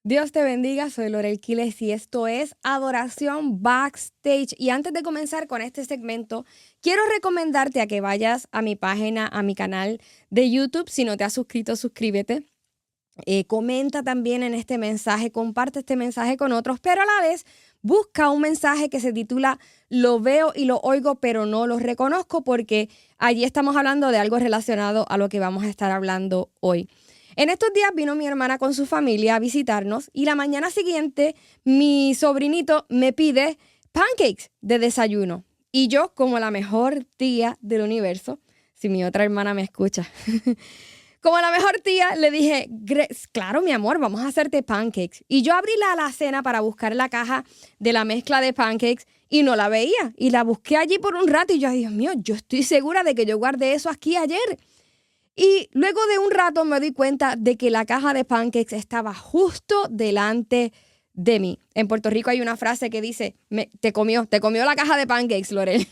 Dios te bendiga, soy Lorel Quiles y esto es Adoración Backstage. Y antes de comenzar con este segmento, quiero recomendarte a que vayas a mi página, a mi canal de YouTube. Si no te has suscrito, suscríbete. Comenta también en este mensaje, comparte este mensaje con otros, pero a la vez busca un mensaje que se titula Lo veo y lo oigo, pero no lo reconozco, porque allí estamos hablando de algo relacionado a lo que vamos a estar hablando hoy. En estos días vino mi hermana con su familia a visitarnos y la mañana siguiente mi sobrinito me pide pancakes de desayuno. Y yo, como la mejor tía del universo, si mi otra hermana me escucha, como la mejor tía, le dije, claro, mi amor, vamos a hacerte pancakes. Y yo abrí la alacena para buscar la caja de la mezcla de pancakes y no la veía. Y la busqué allí por un rato y yo, Dios mío, yo estoy segura de que yo guardé eso aquí ayer. Y luego de un rato me di cuenta de que la caja de pancakes estaba justo delante de mí. En Puerto Rico hay una frase que dice, te comió la caja de pancakes, Lorel.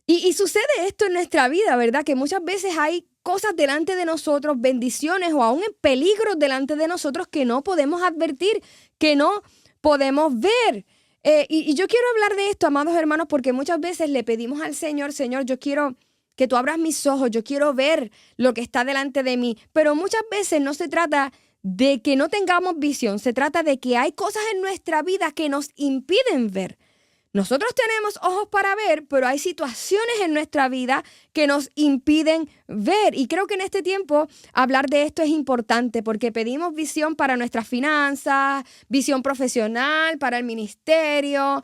Y sucede esto en nuestra vida, ¿verdad? Que muchas veces hay cosas delante de nosotros, bendiciones o aún en peligros delante de nosotros que no podemos advertir, que no podemos ver. Y yo quiero hablar de esto, amados hermanos, porque muchas veces le pedimos al Señor, Señor, yo quiero que tú abras mis ojos, yo quiero ver lo que está delante de mí. Pero muchas veces no se trata de que no tengamos visión, se trata de que hay cosas en nuestra vida que nos impiden ver. Nosotros tenemos ojos para ver, pero hay situaciones en nuestra vida que nos impiden ver. Y creo que en este tiempo hablar de esto es importante porque pedimos visión para nuestras finanzas, visión profesional, para el ministerio,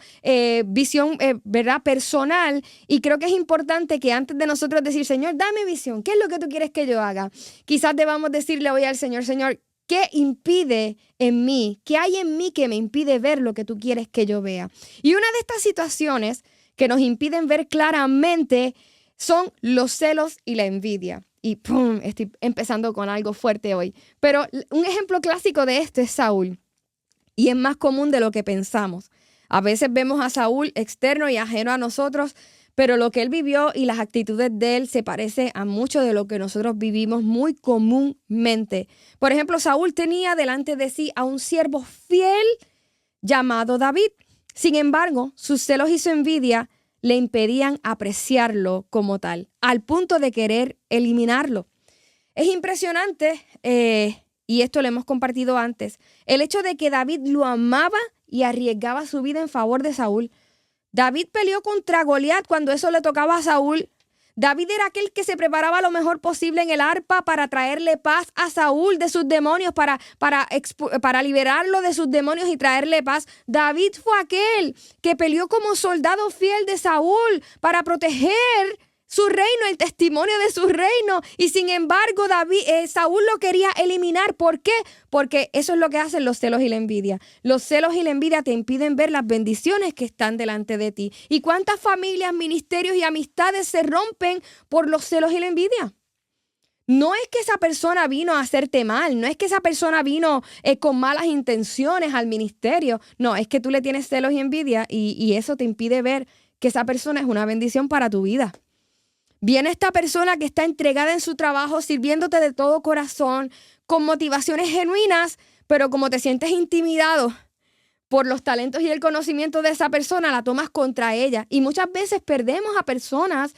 visión, ¿verdad?, personal. Y creo que es importante que antes de nosotros decir, Señor, dame visión, ¿qué es lo que tú quieres que yo haga? Quizás debamos decirle hoy al Señor, Señor, ¿qué impide en mí? ¿Qué hay en mí que me impide ver lo que tú quieres que yo vea? Y una de estas situaciones que nos impiden ver claramente son los celos y la envidia. Y ¡pum! Estoy empezando con algo fuerte hoy. Pero un ejemplo clásico de esto es Saúl. Y es más común de lo que pensamos. A veces vemos a Saúl externo y ajeno a nosotros, pero lo que él vivió y las actitudes de él se parece a mucho de lo que nosotros vivimos muy comúnmente. Por ejemplo, Saúl tenía delante de sí a un siervo fiel llamado David. Sin embargo, sus celos y su envidia le impedían apreciarlo como tal, al punto de querer eliminarlo. Es impresionante, y esto lo hemos compartido antes, el hecho de que David lo amaba y arriesgaba su vida en favor de Saúl. David peleó contra Goliat cuando eso le tocaba a Saúl. David era aquel que se preparaba lo mejor posible en el arpa para traerle paz a Saúl de sus demonios, para liberarlo de sus demonios y traerle paz. David fue aquel que peleó como soldado fiel de Saúl para proteger su reino, el testimonio de su reino. Y sin embargo, Saúl lo quería eliminar. ¿Por qué? Porque eso es lo que hacen los celos y la envidia. Los celos y la envidia te impiden ver las bendiciones que están delante de ti. ¿Y cuántas familias, ministerios y amistades se rompen por los celos y la envidia? No es que esa persona vino a hacerte mal, no es que esa persona vino con malas intenciones al ministerio. No, es que tú le tienes celos y envidia y eso te impide ver que esa persona es una bendición para tu vida. Viene esta persona que está entregada en su trabajo, sirviéndote de todo corazón, con motivaciones genuinas, pero como te sientes intimidado por los talentos y el conocimiento de esa persona, la tomas contra ella. Y muchas veces perdemos a personas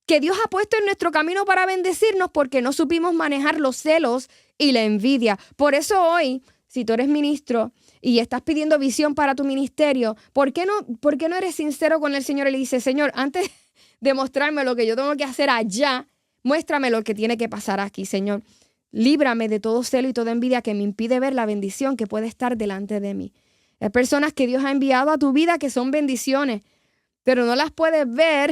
que Dios ha puesto en nuestro camino para bendecirnos porque no supimos manejar los celos y la envidia. Por eso hoy, si tú eres ministro y estás pidiendo visión para tu ministerio, ¿por qué no eres sincero con el Señor y le dices, Señor, antes de mostrarme lo que yo tengo que hacer allá, muéstrame lo que tiene que pasar aquí, Señor? Líbrame de todo celo y toda envidia que me impide ver la bendición que puede estar delante de mí. Hay personas que Dios ha enviado a tu vida que son bendiciones, pero no las puedes ver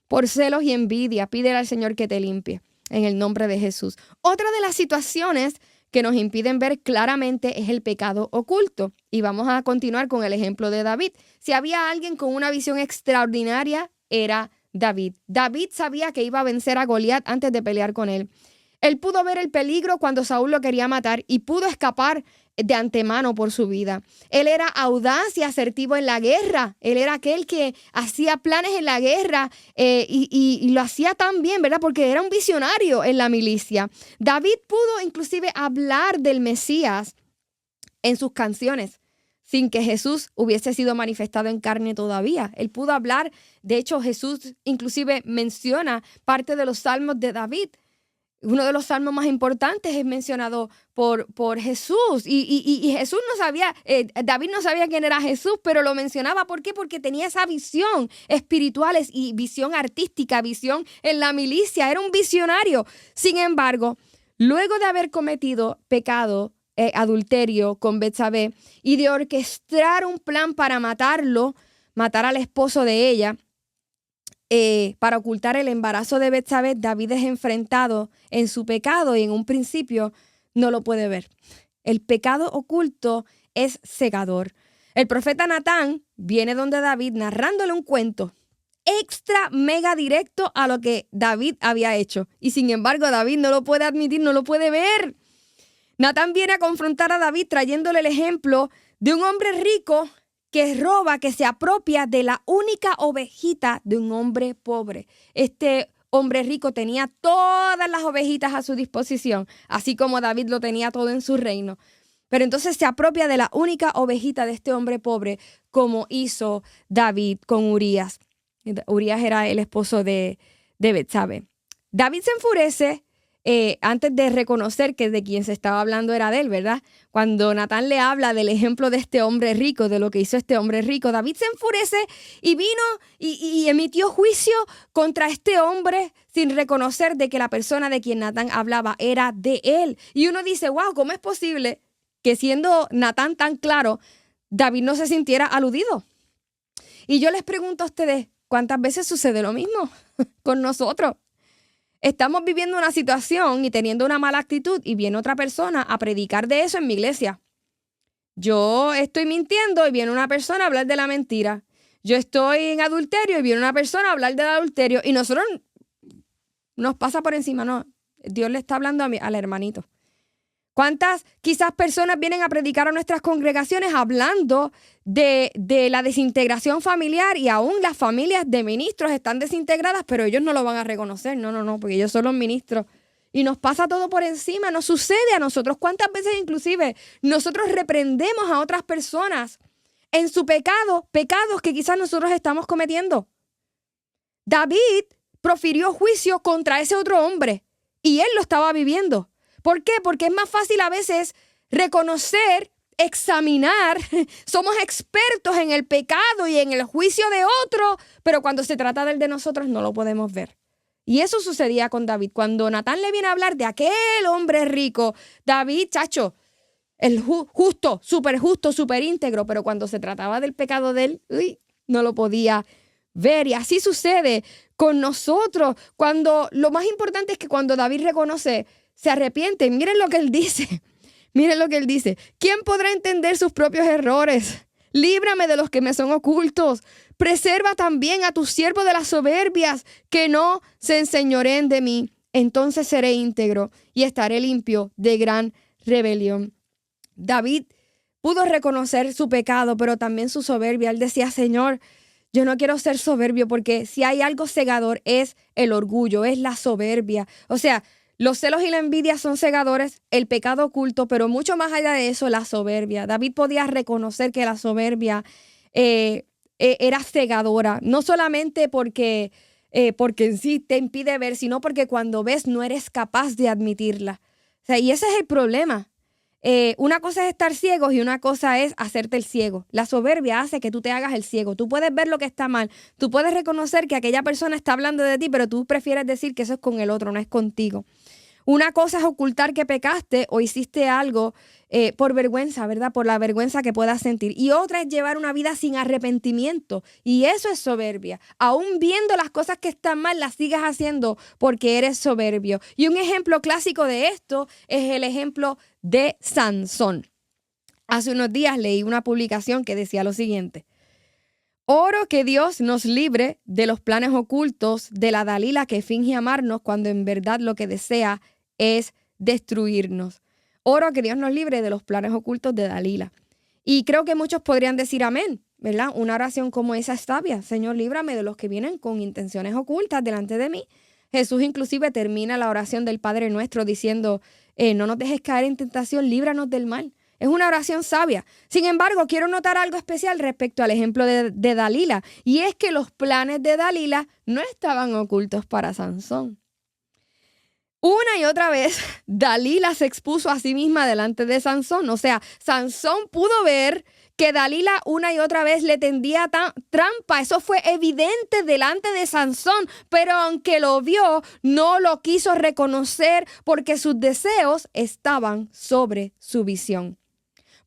por celos y envidia. Pídele al Señor que te limpie en el nombre de Jesús. Otra de las situaciones que nos impiden ver claramente es el pecado oculto. Y vamos a continuar con el ejemplo de David. Si había alguien con una visión extraordinaria, era David. David sabía que iba a vencer a Goliat antes de pelear con él. Él pudo ver el peligro cuando Saúl lo quería matar y pudo escapar de antemano por su vida. Él era audaz y asertivo en la guerra. Él era aquel que hacía planes en la guerra y lo hacía tan bien, ¿verdad? Porque era un visionario en la milicia. David pudo inclusive hablar del Mesías en sus canciones, sin que Jesús hubiese sido manifestado en carne todavía. Él pudo hablar, de hecho Jesús inclusive menciona parte de los salmos de David. Uno de los salmos más importantes es mencionado por Jesús y Jesús no sabía, David no sabía quién era Jesús, pero lo mencionaba. ¿Por qué? Porque tenía esa visión espiritual y visión artística, visión en la milicia, era un visionario. Sin embargo, luego de haber cometido pecado, adulterio con Betsabé y de orquestar un plan para matar al esposo de ella, para ocultar el embarazo de Betsabé, David es enfrentado en su pecado y en un principio no lo puede ver. El pecado oculto es cegador. El profeta Natán viene donde David narrándole un cuento extra mega directo a lo que David había hecho. Y sin embargo David no lo puede admitir, no lo puede ver. Natán viene a confrontar a David trayéndole el ejemplo de un hombre rico que roba, que se apropia de la única ovejita de un hombre pobre. Este hombre rico tenía todas las ovejitas a su disposición, así como David lo tenía todo en su reino. Pero entonces se apropia de la única ovejita de este hombre pobre, como hizo David con Urías. Urías era el esposo de Betsabé. David se enfurece antes de reconocer que de quien se estaba hablando era de él, ¿verdad? Cuando Natán le habla del ejemplo de este hombre rico, de lo que hizo este hombre rico, David se enfurece y vino y emitió juicio contra este hombre sin reconocer de que la persona de quien Natán hablaba era de él. Y uno dice, wow, ¿cómo es posible que siendo Natán tan claro, David no se sintiera aludido? Y yo les pregunto a ustedes, ¿cuántas veces sucede lo mismo con nosotros? Estamos viviendo una situación y teniendo una mala actitud y viene otra persona a predicar de eso en mi iglesia. Yo estoy mintiendo y viene una persona a hablar de la mentira. Yo estoy en adulterio y viene una persona a hablar del adulterio y nosotros nos pasa por encima. No, Dios le está hablando al hermanito. ¿Cuántas quizás personas vienen a predicar a nuestras congregaciones hablando de la desintegración familiar y aún las familias de ministros están desintegradas, pero ellos no lo van a reconocer? No, porque ellos son los ministros. Y nos pasa todo por encima, nos sucede a nosotros. ¿Cuántas veces inclusive nosotros reprendemos a otras personas en su pecado, pecados que quizás nosotros estamos cometiendo? David profirió juicio contra ese otro hombre y él lo estaba viviendo. ¿Por qué? Porque es más fácil a veces reconocer, examinar. Somos expertos en el pecado y en el juicio de otro, pero cuando se trata del de nosotros no lo podemos ver. Y eso sucedía con David. Cuando Natán le viene a hablar de aquel hombre rico, David, chacho, el justo, súper íntegro, pero cuando se trataba del pecado de él, no lo podía ver. Y así sucede con nosotros. Cuando lo más importante es que cuando David reconoce, se arrepiente. Miren lo que él dice. Miren lo que él dice. ¿Quién podrá entender sus propios errores? Líbrame de los que me son ocultos. Preserva también a tu siervo de las soberbias, que no se enseñoreen de mí. Entonces seré íntegro y estaré limpio de gran rebelión. David pudo reconocer su pecado, pero también su soberbia. Él decía, Señor, yo no quiero ser soberbio, porque si hay algo cegador es el orgullo, es la soberbia. O sea, los celos y la envidia son cegadores, el pecado oculto, pero mucho más allá de eso, la soberbia. David podía reconocer que la soberbia era cegadora, no solamente porque en sí te impide ver, sino porque cuando ves no eres capaz de admitirla. O sea, y ese es el problema. Una cosa es estar ciego y una cosa es hacerte el ciego. La soberbia hace que tú te hagas el ciego. Tú puedes ver lo que está mal. Tú puedes reconocer que aquella persona está hablando de ti, pero tú prefieres decir que eso es con el otro, no es contigo. Una cosa es ocultar que pecaste o hiciste algo por vergüenza, ¿verdad? Por la vergüenza que puedas sentir. Y otra es llevar una vida sin arrepentimiento. Y eso es soberbia. Aún viendo las cosas que están mal, las sigas haciendo porque eres soberbio. Y un ejemplo clásico de esto es el ejemplo de Sansón. Hace unos días leí una publicación que decía lo siguiente: oro que Dios nos libre de los planes ocultos de la Dalila que finge amarnos cuando en verdad lo que desea es destruirnos. Oro que Dios nos libre de los planes ocultos de Dalila. Y creo que muchos podrían decir amén, ¿verdad? Una oración como esa es sabia. Señor, líbrame de los que vienen con intenciones ocultas delante de mí. Jesús inclusive termina la oración del Padre Nuestro diciendo, no nos dejes caer en tentación, líbranos del mal. Es una oración sabia. Sin embargo, quiero notar algo especial respecto al ejemplo de Dalila, y es que los planes de Dalila no estaban ocultos para Sansón. Una y otra vez, Dalila se expuso a sí misma delante de Sansón. O sea, Sansón pudo ver que Dalila una y otra vez le tendía trampa. Eso fue evidente delante de Sansón, pero aunque lo vio, no lo quiso reconocer porque sus deseos estaban sobre su visión.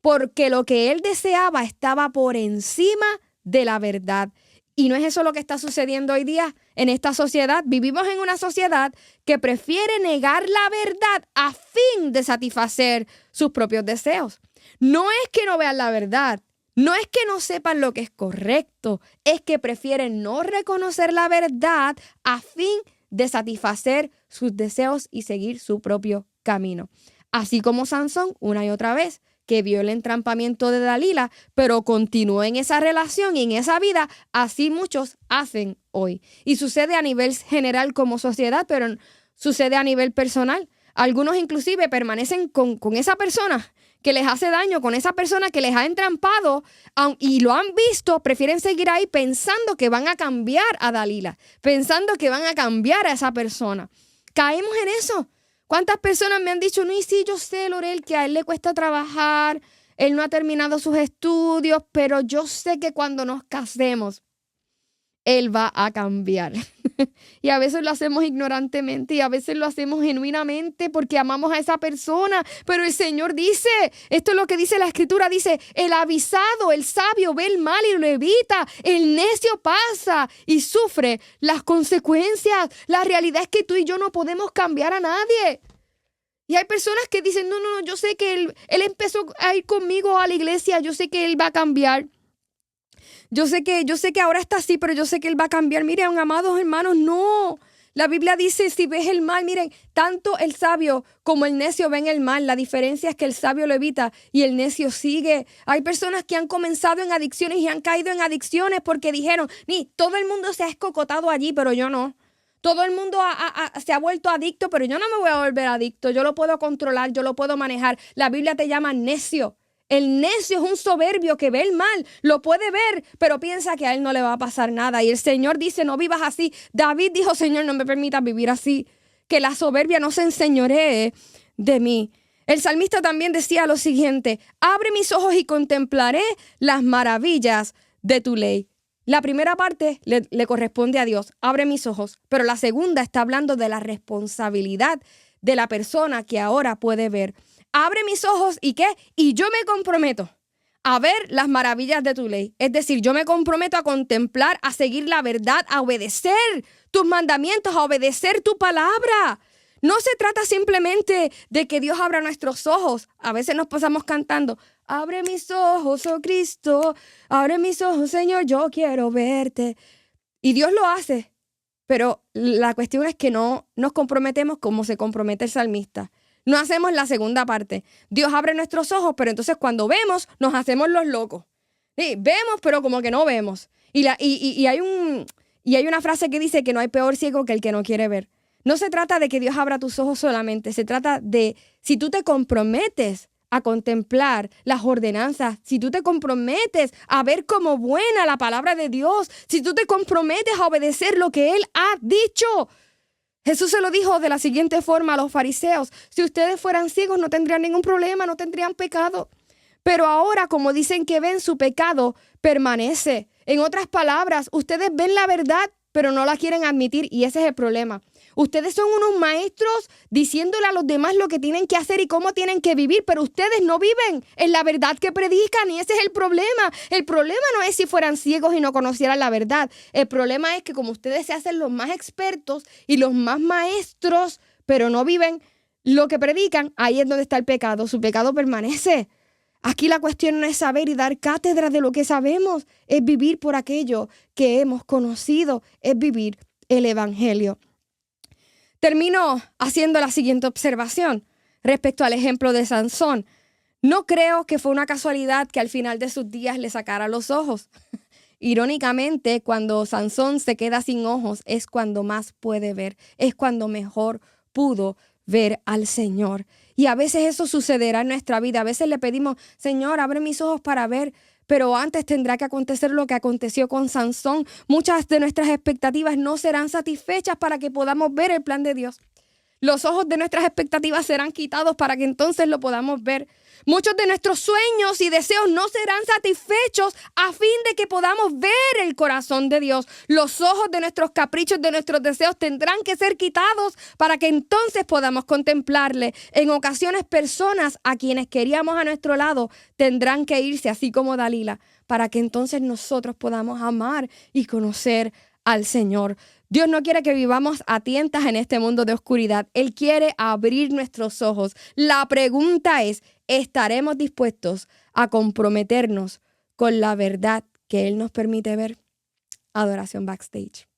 Porque lo que él deseaba estaba por encima de la verdad. Y no es eso lo que está sucediendo hoy día en esta sociedad. Vivimos en una sociedad que prefiere negar la verdad a fin de satisfacer sus propios deseos. No es que no vean la verdad, no es que no sepan lo que es correcto, es que prefieren no reconocer la verdad a fin de satisfacer sus deseos y seguir su propio camino. Así como Sansón, una y otra vez, que vio el entrampamiento de Dalila, pero continuó en esa relación y en esa vida, así muchos hacen hoy. Y sucede a nivel general como sociedad, pero sucede a nivel personal. Algunos inclusive permanecen con esa persona que les hace daño, con esa persona que les ha entrampado y lo han visto, prefieren seguir ahí pensando que van a cambiar a Dalila, pensando que van a cambiar a esa persona. Caemos en eso. ¿Cuántas personas me han dicho, no, y sí, yo sé, Lorel, que a él le cuesta trabajar, él no ha terminado sus estudios, pero yo sé que cuando nos casemos, él va a cambiar? Y a veces lo hacemos ignorantemente y a veces lo hacemos genuinamente porque amamos a esa persona. Pero el Señor dice, esto es lo que dice la Escritura, dice, el avisado, el sabio ve el mal y lo evita. El necio pasa y sufre las consecuencias. La realidad es que tú y yo no podemos cambiar a nadie. Y hay personas que dicen, no, yo sé que él empezó a ir conmigo a la iglesia, yo sé que él va a cambiar. Yo sé que ahora está así, pero yo sé que él va a cambiar. Miren, amados hermanos, no. La Biblia dice, si ves el mal, miren, tanto el sabio como el necio ven el mal. La diferencia es que el sabio lo evita y el necio sigue. Hay personas que han comenzado en adicciones y han caído en adicciones porque dijeron, todo el mundo se ha escocotado allí, pero yo no. Todo el mundo se ha vuelto adicto, pero yo no me voy a volver adicto. Yo lo puedo controlar, yo lo puedo manejar. La Biblia te llama necio. El necio es un soberbio que ve el mal, lo puede ver, pero piensa que a él no le va a pasar nada. Y el Señor dice, no vivas así. David dijo, Señor, no me permitas vivir así, que la soberbia no se enseñoree de mí. El salmista también decía lo siguiente, abre mis ojos y contemplaré las maravillas de tu ley. La primera parte le corresponde a Dios, abre mis ojos, pero la segunda está hablando de la responsabilidad de la persona que ahora puede ver. Abre mis ojos y ¿qué? Y yo me comprometo a ver las maravillas de tu ley. Es decir, yo me comprometo a contemplar, a seguir la verdad, a obedecer tus mandamientos, a obedecer tu palabra. No se trata simplemente de que Dios abra nuestros ojos. A veces nos pasamos cantando, abre mis ojos, oh Cristo, abre mis ojos, Señor, yo quiero verte. Y Dios lo hace, pero la cuestión es que no nos comprometemos como se compromete el salmista. No hacemos la segunda parte. Dios abre nuestros ojos, pero entonces cuando vemos, nos hacemos los locos. Sí, vemos, pero como que no vemos. Y hay una frase que dice que no hay peor ciego que el que no quiere ver. No se trata de que Dios abra tus ojos solamente. Se trata de, si tú te comprometes a contemplar las ordenanzas, si tú te comprometes a ver como buena la palabra de Dios, si tú te comprometes a obedecer lo que Él ha dicho. Jesús se lo dijo de la siguiente forma a los fariseos, si ustedes fueran ciegos no tendrían ningún problema, no tendrían pecado. Pero ahora, como dicen que ven, su pecado permanece. En otras palabras, ustedes ven la verdad, pero no la quieren admitir y ese es el problema. Ustedes son unos maestros diciéndole a los demás lo que tienen que hacer y cómo tienen que vivir, pero ustedes no viven en la verdad que predican y ese es el problema. El problema no es si fueran ciegos y no conocieran la verdad. El problema es que como ustedes se hacen los más expertos y los más maestros, pero no viven lo que predican, ahí es donde está el pecado. Su pecado permanece. Aquí la cuestión no es saber y dar cátedra de lo que sabemos, es vivir por aquello que hemos conocido, es vivir el evangelio. Termino haciendo la siguiente observación respecto al ejemplo de Sansón. No creo que fue una casualidad que al final de sus días le sacara los ojos. Irónicamente, cuando Sansón se queda sin ojos es cuando más puede ver, es cuando mejor pudo ver al Señor. Y a veces eso sucederá en nuestra vida. A veces le pedimos, Señor, abre mis ojos para ver. Pero antes tendrá que acontecer lo que aconteció con Sansón. Muchas de nuestras expectativas no serán satisfechas para que podamos ver el plan de Dios. Los ojos de nuestras expectativas serán quitados para que entonces lo podamos ver. Muchos de nuestros sueños y deseos no serán satisfechos a fin de que podamos ver el corazón de Dios. Los ojos de nuestros caprichos, de nuestros deseos tendrán que ser quitados para que entonces podamos contemplarle. En ocasiones, personas a quienes queríamos a nuestro lado tendrán que irse, así como Dalila, para que entonces nosotros podamos amar y conocer al Señor. Dios no quiere que vivamos a tientas en este mundo de oscuridad. Él quiere abrir nuestros ojos. La pregunta es, ¿estaremos dispuestos a comprometernos con la verdad que Él nos permite ver? Adoración Backstage.